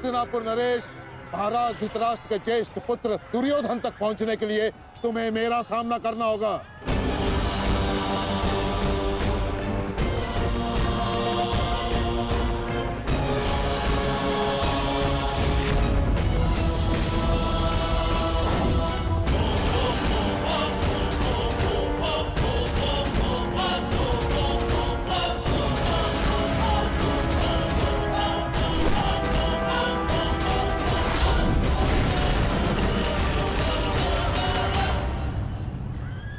हस्तिनापुर नरेश, महाराज धृतराष्ट्र के ज्येष्ठ पुत्र दुर्योधन तक पहुंचने के लिए तुम्हें मेरा सामना करना होगा।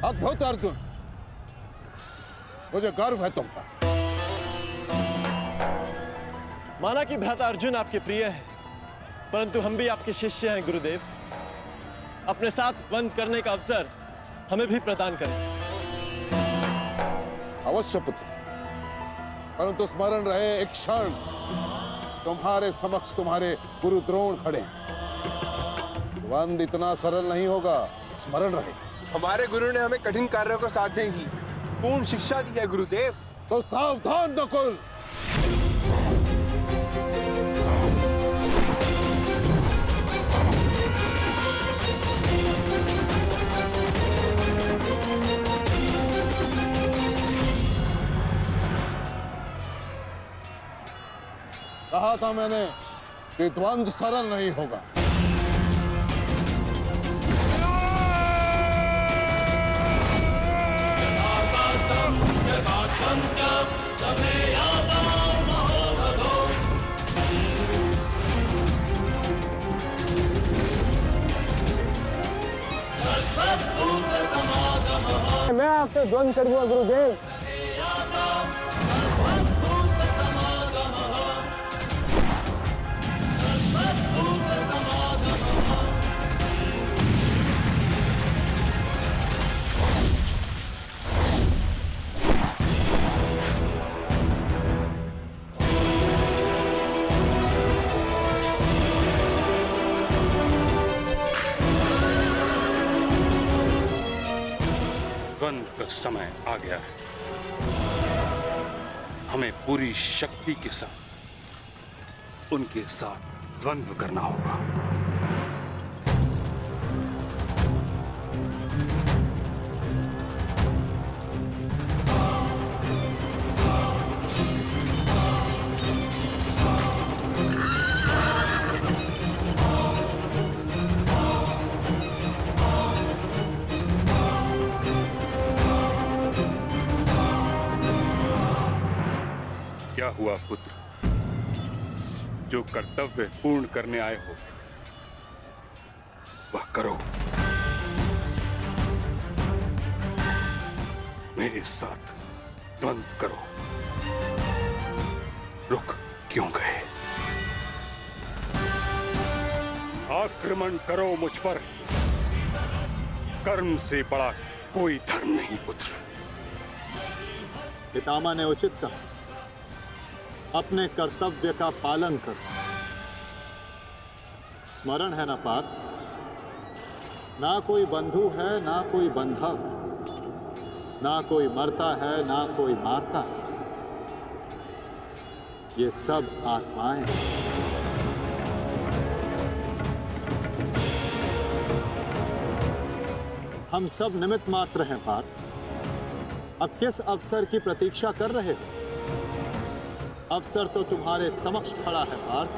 अद्भुत अर्जुन, मुझे गर्व है तुम पर। माना कि भ्राता अर्जुन आपके प्रिय है, परंतु हम भी आपके शिष्य हैं गुरुदेव। अपने साथ द्वंद करने का अवसर हमें भी प्रदान करें। अवश्य पुत्र, परंतु स्मरण रहे एक क्षण तुम्हारे समक्ष तुम्हारे गुरु द्रोण खड़े हैं। द्वंद इतना सरल नहीं होगा, स्मरण रहे। हमारे गुरु ने हमें कठिन कार्यों को साधने की पूर्ण शिक्षा दी है गुरुदेव। तो सावधान नकुल। कहा था मैंने कि द्वंद्व सरल नहीं होगा। मैं आपसे द्वंद करूंगा गुरुदेव। द्वंद्व का समय आ गया है। हमें पूरी शक्ति के साथ उनके साथ द्वंद्व करना होगा। क्या हुआ पुत्र? जो कर्तव्य पूर्ण करने आए हो वह करो। मेरे साथ द्वंद्व करो। रुक क्यों गए? आक्रमण करो मुझ पर। कर्म से बड़ा कोई धर्म नहीं पुत्र। पितामह ने उचित कहा, अपने कर्तव्य का पालन कर। स्मरण है ना पार्थ, ना कोई बंधु है ना कोई बंधा, ना कोई मरता है ना कोई मारता है। ये सब आत्माएं हैं। हम सब निमित्त मात्र हैं पार्थ। अब किस अवसर की प्रतीक्षा कर रहे हो? अवसर तो तुम्हारे समक्ष खड़ा है पार्थ।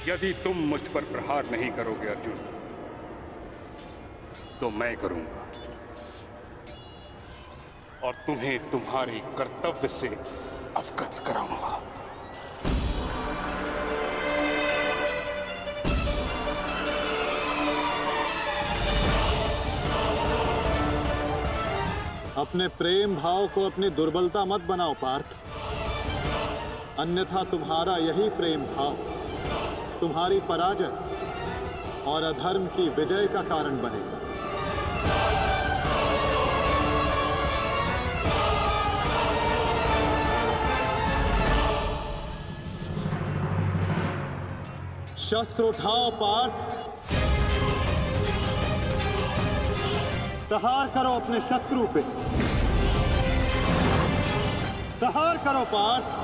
यदि तुम मुझ पर प्रहार नहीं करोगे अर्जुन, तो मैं करूंगा और तुम्हें तुम्हारे कर्तव्य से अवगत कराऊंगा। अपने प्रेम भाव को अपनी दुर्बलता मत बनाओ पार्थ, अन्यथा तुम्हारा यही प्रेम भाव तुम्हारी पराजय और अधर्म की विजय का कारण बनेगा। शस्त्र उठाओ पार्थ। प्रहार करो अपने शत्रु पे। प्रहार करो पार्थ।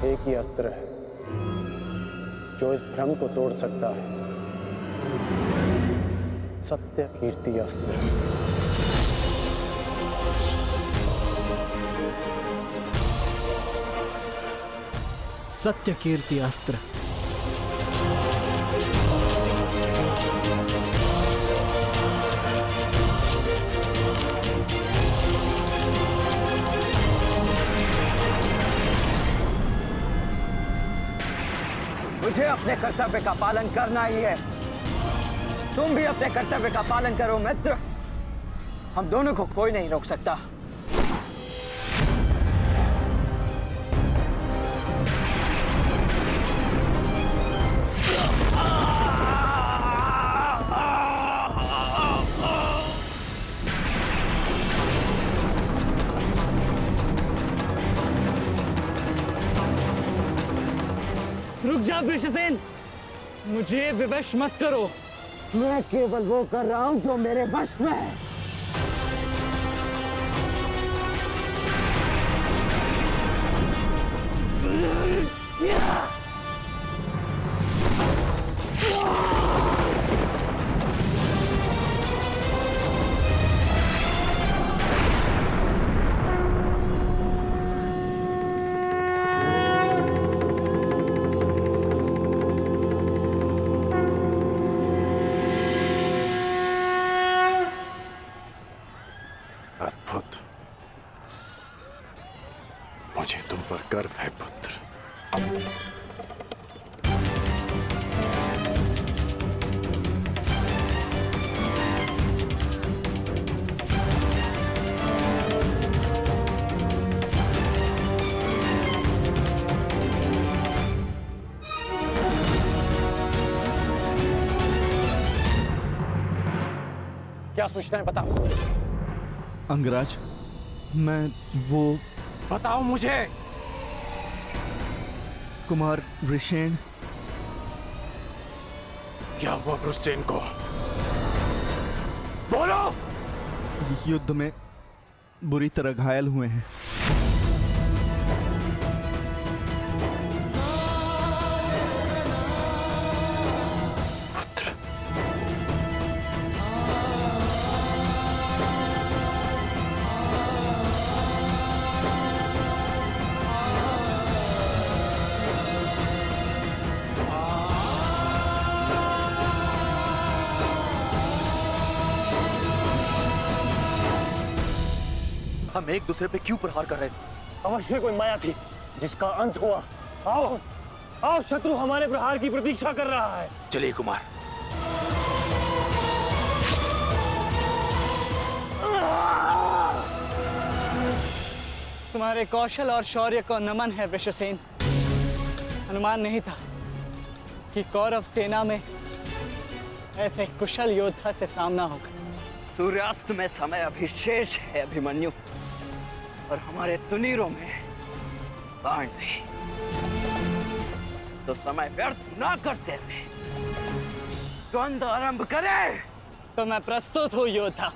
एक ही अस्त्र है जो इस भ्रम को तोड़ सकता है, सत्य कीर्ति अस्त्र। सत्य कीर्ति अस्त्र। मुझे अपने कर्तव्य का पालन करना ही है। तुम भी अपने कर्तव्य का पालन करो मित्र। हम दोनों को कोई नहीं रोक सकता। रुक जा वृषसेन, मुझे विवश मत करो। मैं केवल वो कर रहा हूं जो मेरे वश में है। अद्भुत। मुझे तुम पर गर्व है पुत्र। क्या सूचना है बताओ। अंगराज, मैं वो बताओ मुझे। कुमार वृषेण। क्या हुआ वृषसेन को? बोलो। युद्ध में बुरी तरह घायल हुए हैं। हम एक दूसरे पे क्यों प्रहार कर रहे थे? अवश्य कोई माया थी जिसका अंत हुआ। आओ आओ, शत्रु हमारे प्रहार की प्रतीक्षा कर रहा है। चलिए कुमार। तुम्हारे कौशल और शौर्य को नमन है वृषसेन। अनुमान नहीं था कि कौरव सेना में ऐसे कुशल योद्धा से सामना होगा। सूर्यास्त में समय अभी शेष है अभिमन्यु, और हमारे तुनीरों में बाण ली तो समय व्यर्थ ना करते हुए द्वंद्व आरंभ करे। तो मैं प्रस्तुत हूँ योद्धा।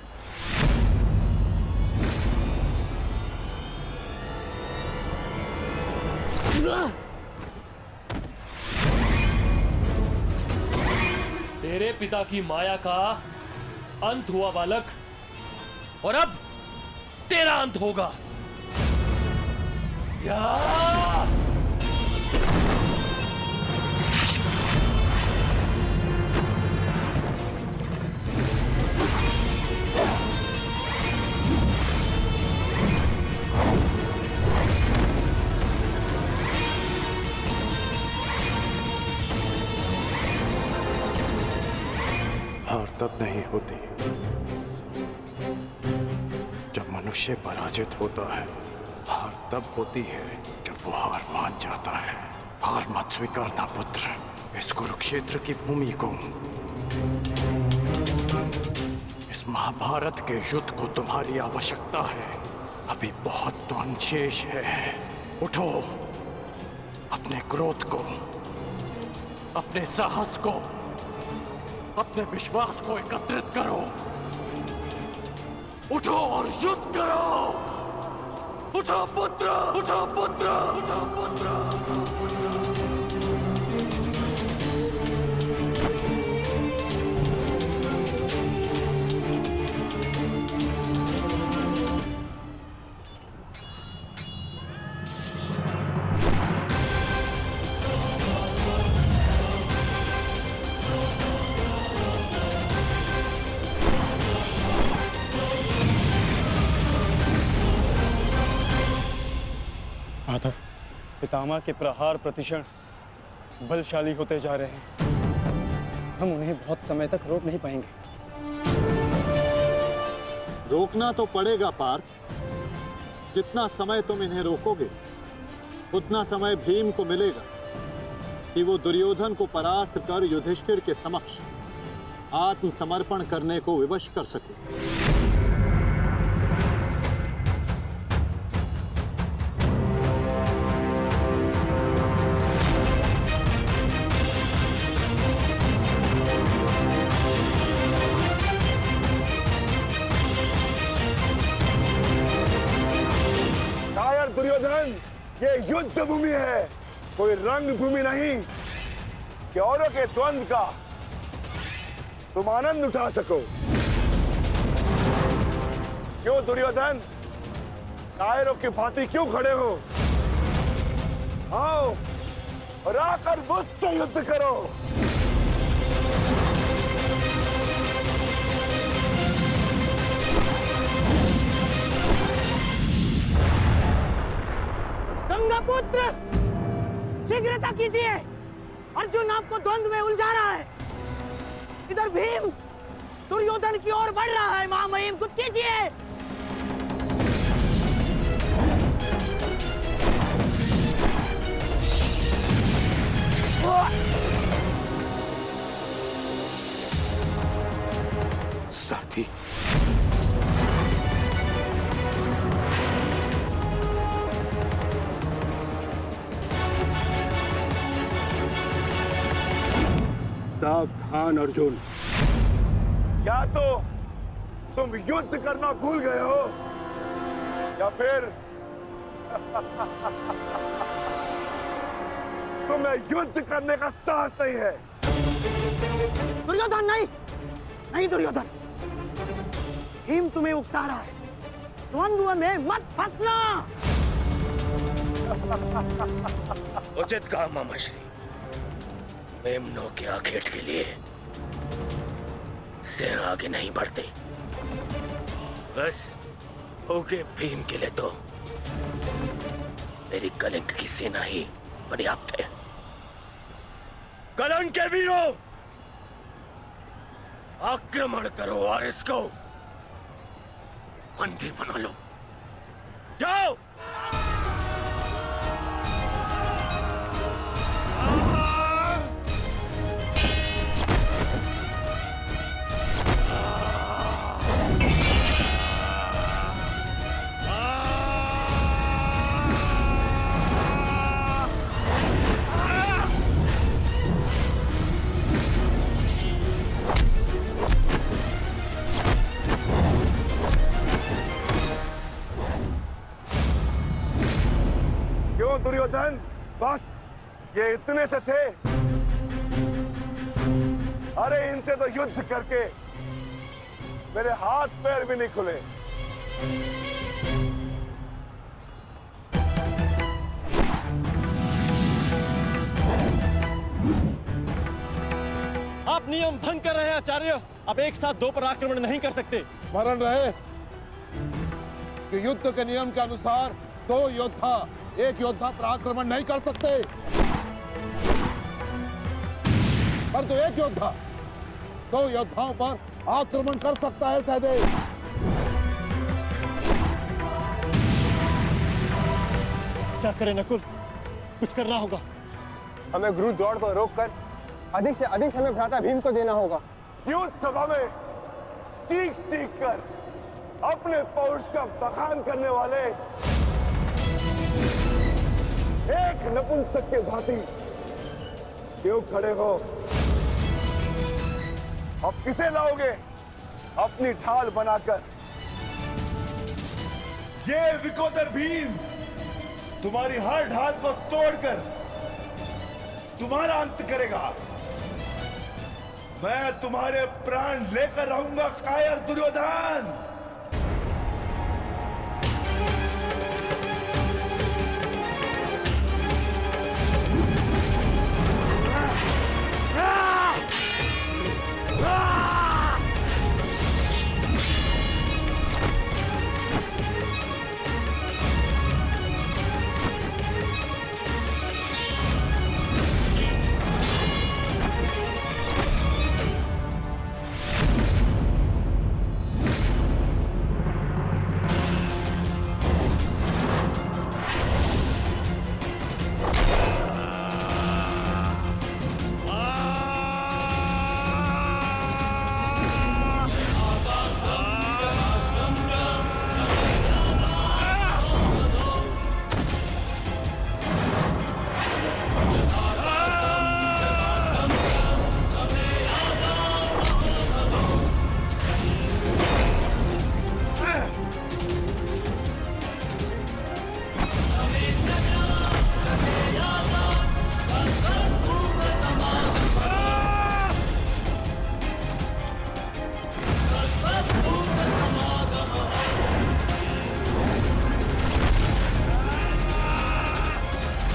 तेरे पिता की माया का अंत हुआ बालक, और अब तेरा अंत होगा। या! हार तब नहीं होती जब मनुष्य पराजित होता है। हार तब होती है जब वो हार मान जाता है। हार मत स्वीकारना पुत्र। इस कुरुक्षेत्र की भूमि को, इस महाभारत के युद्ध को तुम्हारी आवश्यकता है। अभी बहुत द्वंद्व शेष है। उठो, अपने क्रोध को, अपने साहस को, अपने विश्वास को एकत्रित करो। उठो और युद्ध करो। उठो पुत्र, उठो पुत्र, उठो पुत्र। माधव, पितामह के प्रहार प्रतिक्षण बलशाली होते जा रहे हैं। हम उन्हें बहुत समय तक रोक नहीं पाएंगे। रोकना तो पड़ेगा पार्थ। जितना समय तुम इन्हें रोकोगे उतना समय भीम को मिलेगा कि वो दुर्योधन को परास्त कर युधिष्ठिर के समक्ष आत्मसमर्पण करने को विवश कर सके। दुर्योधन, ये युद्ध भूमि है, कोई रंग भूमि नहीं कि औरों के द्वंद्व का तुम आनंद उठा सको। क्यों दुर्योधन, कायरों की भांति क्यों खड़े हो? आओ और आकर मुझसे युद्ध करो। गंगापुत्र, शीघ्रता कीजिए। अर्जुन आपको द्वंद्व में उलझा रहा है। इधर भीम दुर्योधन की ओर बढ़ रहा है। महामहिम, कुछ कीजिए। साथी, सावधान अर्जुन। या तो तुम युद्ध करना भूल गए हो या फिर तुम्हें युद्ध करने का साहस नहीं है। दुर्योधन नहीं, नहीं दुर्योधन, भीम तुम्हें उकसा रहा है। द्वंद्व में मत फंसना। उचित कहा मामाश्री। मेमनों के आखेट के लिए सिंह आगे नहीं बढ़ते। बस भूखे भीम के लिए तो मेरी कलिंग की सेना ही पर्याप्त है। कलंक के वीरों, आक्रमण करो और इसको बंदी बना लो। जाओ। दुर्योधन, बस ये इतने से थे। अरे इनसे तो युद्ध करके मेरे हाथ पैर भी नहीं खुले। आप नियम भंग कर रहे हैं आचार्य। आप एक साथ दो पर आक्रमण नहीं कर सकते। स्मरण रहे कि युद्ध के नियम के अनुसार दो योद्धा एक योद्धा पर आक्रमण नहीं कर सकते, परंतु एक योद्धा दो योद्धाओं पर आक्रमण कर सकता है। सहदेव, क्या करें नकुल, कुछ करना होगा। हमें गुरु दौड़ को रोककर अधिक से अधिक समय भ्राता भीम को देना होगा। युद्ध सभा में चीख चीख कर अपने पौरुष का बखान करने वाले एक नपुंसक के भांति क्यों खड़े हो? अब किसे लाओगे अपनी ढाल बनाकर? ये विकोदर भीम तुम्हारी हर ढाल को तोड़कर तुम्हारा अंत करेगा। मैं तुम्हारे प्राण लेकर रहूंगा कायर दुर्योधन।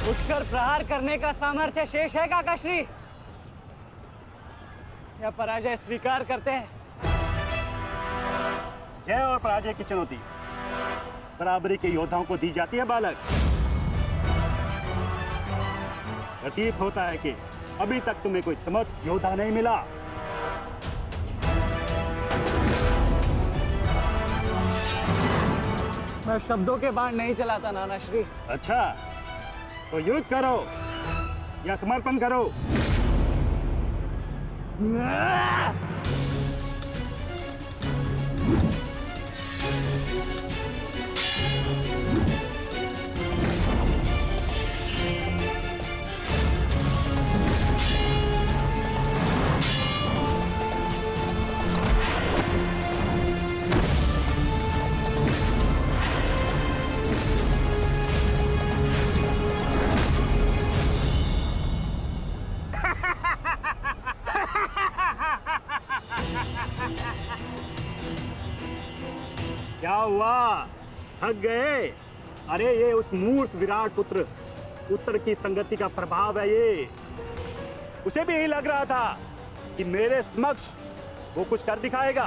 उठकर प्रहार करने का सामर्थ्य शेष है काकाश्री, या पराजय स्वीकार करते हैं? जय और पराजय की चुनौती बराबरी के योद्धाओं को दी जाती है बालक। प्रतीत होता है कि अभी तक तुम्हें कोई समर्थ योद्धा नहीं मिला। मैं शब्दों के बाण नहीं चलाता नानाश्री। अच्छा, तो युद्ध करो या समर्पण करो। क्या हुआ, थक गए? अरे ये उस मूर्ख विराट पुत्र उत्तर की संगति का प्रभाव है। ये उसे भी यही लग रहा था कि मेरे समक्ष वो कुछ कर दिखाएगा,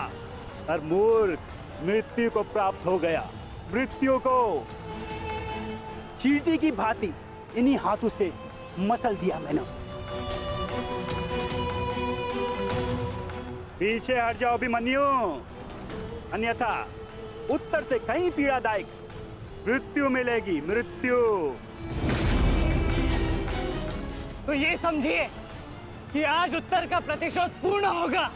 पर मूर्ख मृत्यु को प्राप्त हो गया। मृत्यु को चींटी की भांति इन्हीं हाथों से मसल दिया मैंने उसे। पीछे हट जाओ अभिमन्यु, अन्यथा उत्तर से कहीं पीड़ादायक मृत्यु मिलेगी। मृत्यु। तो ये समझिए कि आज उत्तर का प्रतिशोध पूर्ण होगा।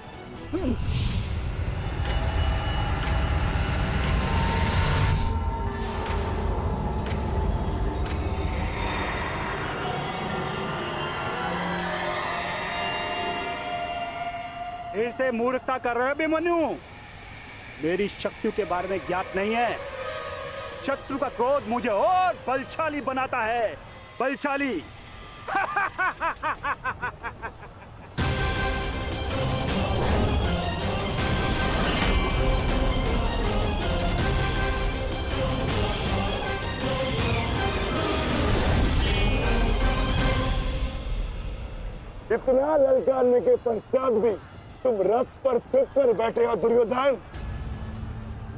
फिर से मूर्खता कर रहे हो अभिमन्यु। मेरी शक्तियों के बारे में ज्ञात नहीं है। शत्रु का क्रोध मुझे और बलशाली बनाता है। बलशाली। इतना ललकारने के पश्चात भी तुम रथ पर चुप कर बैठे हो दुर्योधन।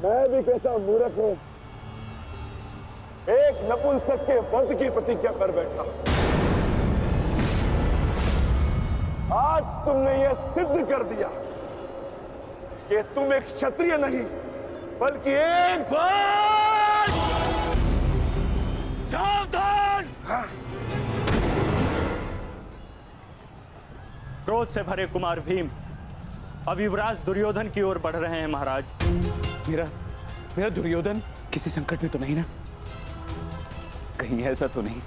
मैं भी कैसा मूर्ख हूं, एक नपुंसक के वध की प्रतिज्ञा कर बैठा। आज तुमने यह सिद्ध कर दिया कि तुम एक क्षत्रिय नहीं बल्कि एक सावधान! क्रोध से भरे कुमार भीम अब युवराज दुर्योधन की ओर बढ़ रहे हैं महाराज। मेरा दुर्योधन किसी संकट में तो नहीं ना? कहीं ऐसा तो नहीं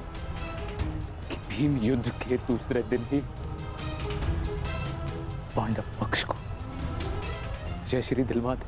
कि भीम युद्ध के दूसरे दिन ही पांडव पक्ष को जय श्री दिलवा दे?